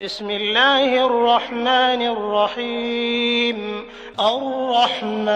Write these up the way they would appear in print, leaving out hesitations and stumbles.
بسم الله الرحمن الرحيم. الرحمن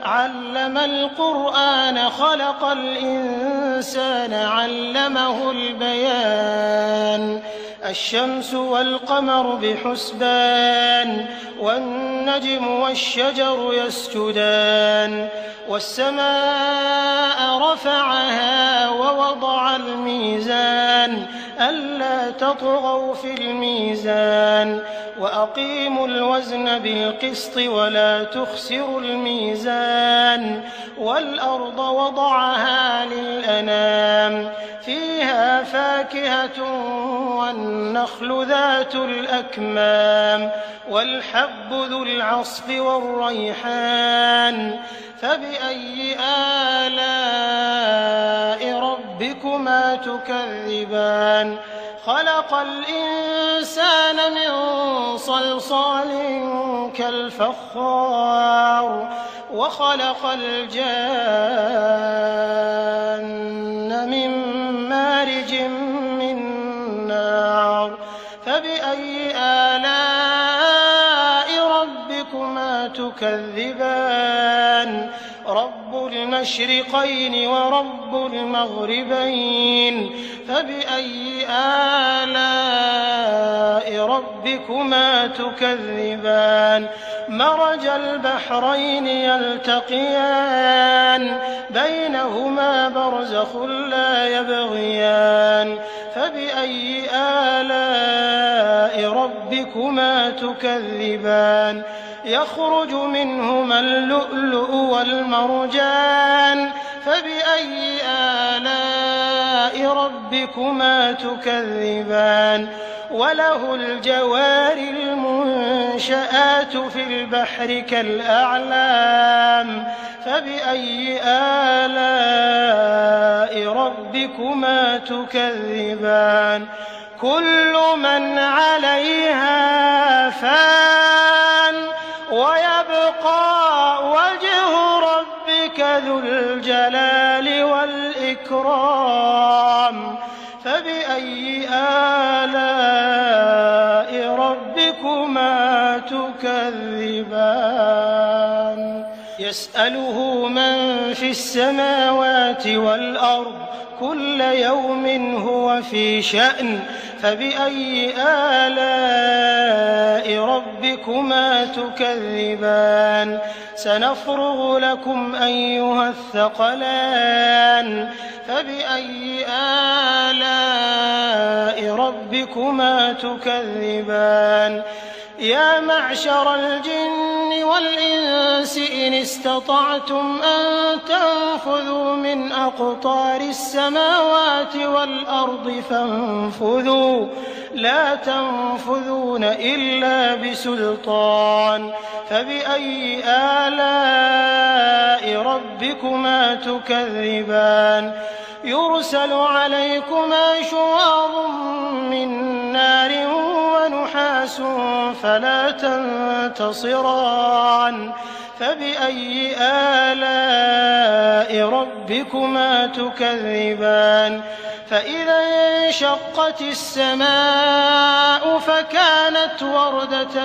علم القرآن خلق الإنسان علمه البيان. الشمس والقمر بحسبان والنجم والشجر يسجدان والسماء رفعها ووضع الميزان ألا تطغوا في الميزان وأقيموا الوزن بالقسط ولا تخسروا الميزان والأرض وضعها للأنام فيها فاكهة والنخل ذات الأكمام والحب ذو العصف والريحان فبأي آلاء ربكما تكذبان. خلق الإنسان من صلصال كالفخار وخلق الجان من مارج من نار فبأي آلاء ربكما تكذبان. رب المشرقين ورب المغربين فبأي آلاء ربكما تكذبان. مرج البحرين يلتقيان بينهما برزخ لا يبغيان فبأي آلاء ربكما تكذبان. يخرج منهما اللؤلؤ والمرجان فبأي آلاء ربكما تكذبان. وله الجوار المنشآت في البحر كالأعلام فبأي آلاء ربكما تكذبان. كل من عليها فان ويبقى وجه ربك ذو الجلال والإكرام فبأي آلاء ربكما تكذبان. يسأله من في السماوات والأرض كل يوم هو في شأن فبأي آلاء ربكما تكذبان. سنفرغ لكم أيها الثقلان فبأي آلاء ربكما تكذبان. يا معشر الجن والإنس إن استطعتم أن تنفذوا من أقطار السماوات والأرض فانفذوا لا تنفذون إلا بسلطان فبأي آلاء ربكما تكذبان. يرسل عليكما شواظ من نار ونحاس فلا تنتصران فبأي آلاء ربكما تكذبان. فإذا انشقت السماء فكانت وردة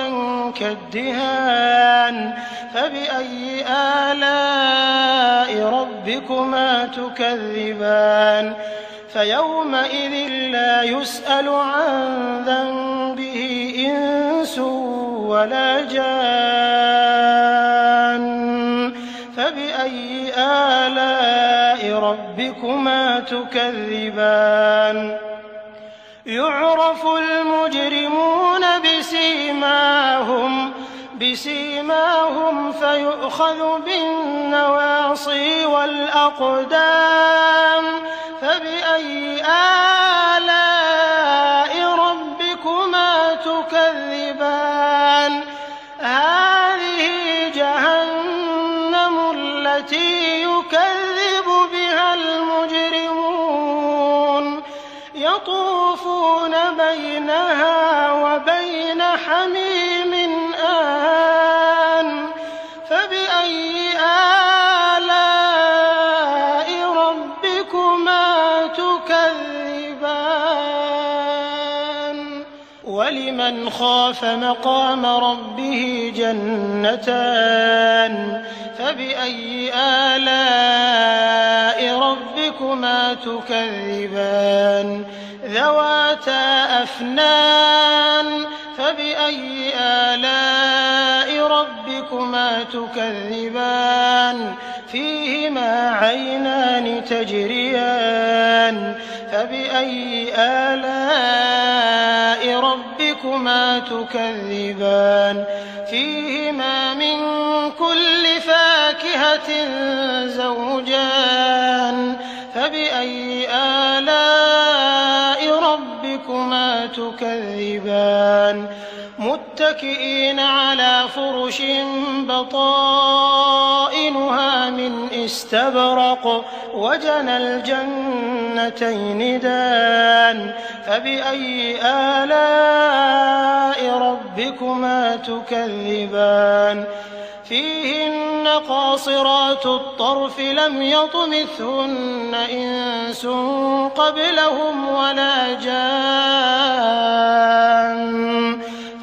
كالدهان فبأي آلاء ربكما تكذبان. فيومئذ لا يسأل عن ذنبه إنس ولا جان فبأي آلاء ربكما تكذبان. يعرف المجرمون بسيماهم فيؤخذ بالنواصي والأقدام فبأي آلاء ربكما تكذبان. هذه جهنم التي يكذب بها المجرمون يطوفون بينها وبين حميم آن فبأي آلاء ربكما تكذبان. وَلِمَنْ خَافَ مَقَامَ رَبِّهِ جَنَّتَانِ فَبِأَيِّ آلَاءِ رَبِّكُمَا تُكَذِّبَانِ ذَوَاتَا أَفْنَانٍ فَبِأَيِّ آلَاءِ رَبِّكُمَا تُكَذِّبَانِ فِيهِمَا عَيْنَانِ تَجْرِيَانِ فَبِأَيِّ آلَاءِ رَبِّكُمَا تُكَذِّبَانِ فِيهِمَا مِن كُلِّ فَاكِهَةٍ زَوْجَانِ فَبِأَيِّ آلَاءِ رَبِّكُمَا تُكَذِّبَانِ مُتَّكِئِينَ عَلَىٰ فُرُشٍ بَطَائِنُهَا مِنْ إِسْتَبْرَقٍ وَجَنَى الْجَنَّتَيْنِ دَانٍ فَبِأَيِّ آلَاءِ رَبِّكُمَا تُكَذِّبَانِ فِيهِنَّ قَاصِرَاتُ الطَّرْفِ لَمْ يَطْمِثْهُنَّ إِنسٌ قَبْلَهُمْ وَلَا جَانٌّ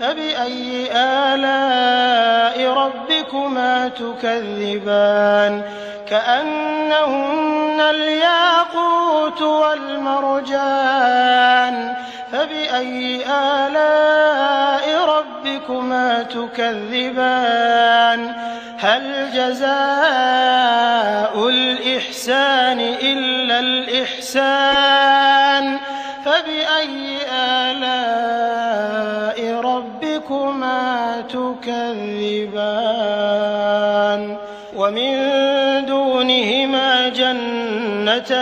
فَبِأَيِّ آلَاءِ رَبِّكُمَا تُكَذِّبَانِ كَأَنَّهُنَّ الْيَاقُوتُ وَالْمَرْجَانُ فَبِأَيِّ آلَاءِ رَبِّكُمَا تُكَذِّبَانِ هَلْ جَزَاءُ الْإِحْسَانِ إِلَّا الْإِحْسَانُ فَبِأَيِّ آلَاءِ رَبِّكُمَا تُكَذِّبَانِ وَمِن دُونِهِمَا جَنَّتَانِ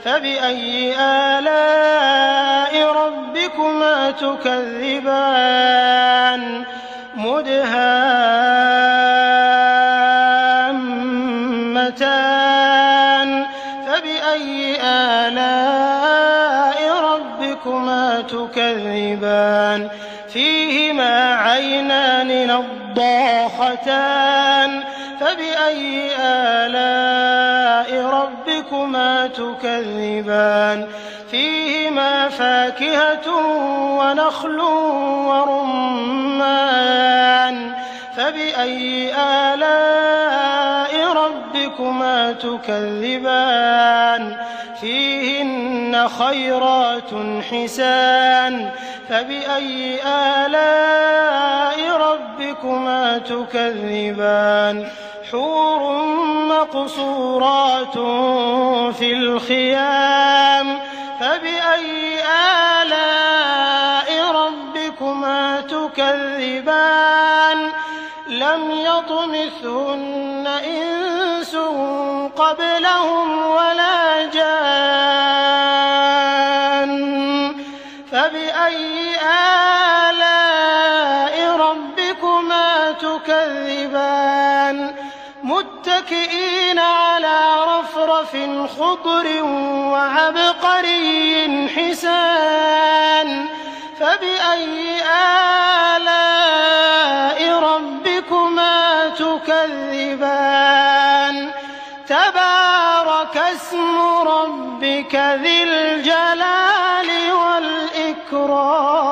فَبِأَيِّ آلَاءِ رَبِّكُمَا تُكَذِّبَانِ مُدْهَامَّتَانِ فَبِأَيِّ آلَاءِ رَبِّكُمَا تُكَذِّبَانِ فِيهِمَا عَيْنَانِ نَضَّاخَتَانِ فَبِأَيِّ آلَاءِ رَبِّكُمَا تُكَذِّبَانِ فِيهِمَا فَاكِهَةٌ وَنَخْلٌ وَرُمَّانٌ فَبِأَيِّ آلَاءِ رَبِّكُمَا تُكَذِّبَانِ فِيهِنَّ خَيْرَاتٌ حِسَانٌ فَبِأَيِّ آلَاءِ رَبِّكُمَا تُكَذِّبَانِ حُورٌ مَّقْصُورَاتٌ فِي الْخِيَامِ فَبِأَيِّ آلَاءِ رَبِّكُمَا تُكَذِّبَانِ لَمْ يَطْمِثْهُنَّ إِنسٌ قَبْلَهُمْ وَلَا جَانٌّ فَبِأَيِّ آلَاءِ رَبِّكُمَا تُكَذِّبَانِ مُتَّكِئِينَ عَلَىٰ رَفْرَفٍ خُضْرٍ وَعَبْقَرِيٍّ حِسَانٍ فَبِأَيِّ آلَاءِ رَبِّكُمَا تُكَذِّبَانِ تَبَارَكَ اسْمُ رَبِّكَ ذِي الْجَلَالِ وَالْإِكْرَامِ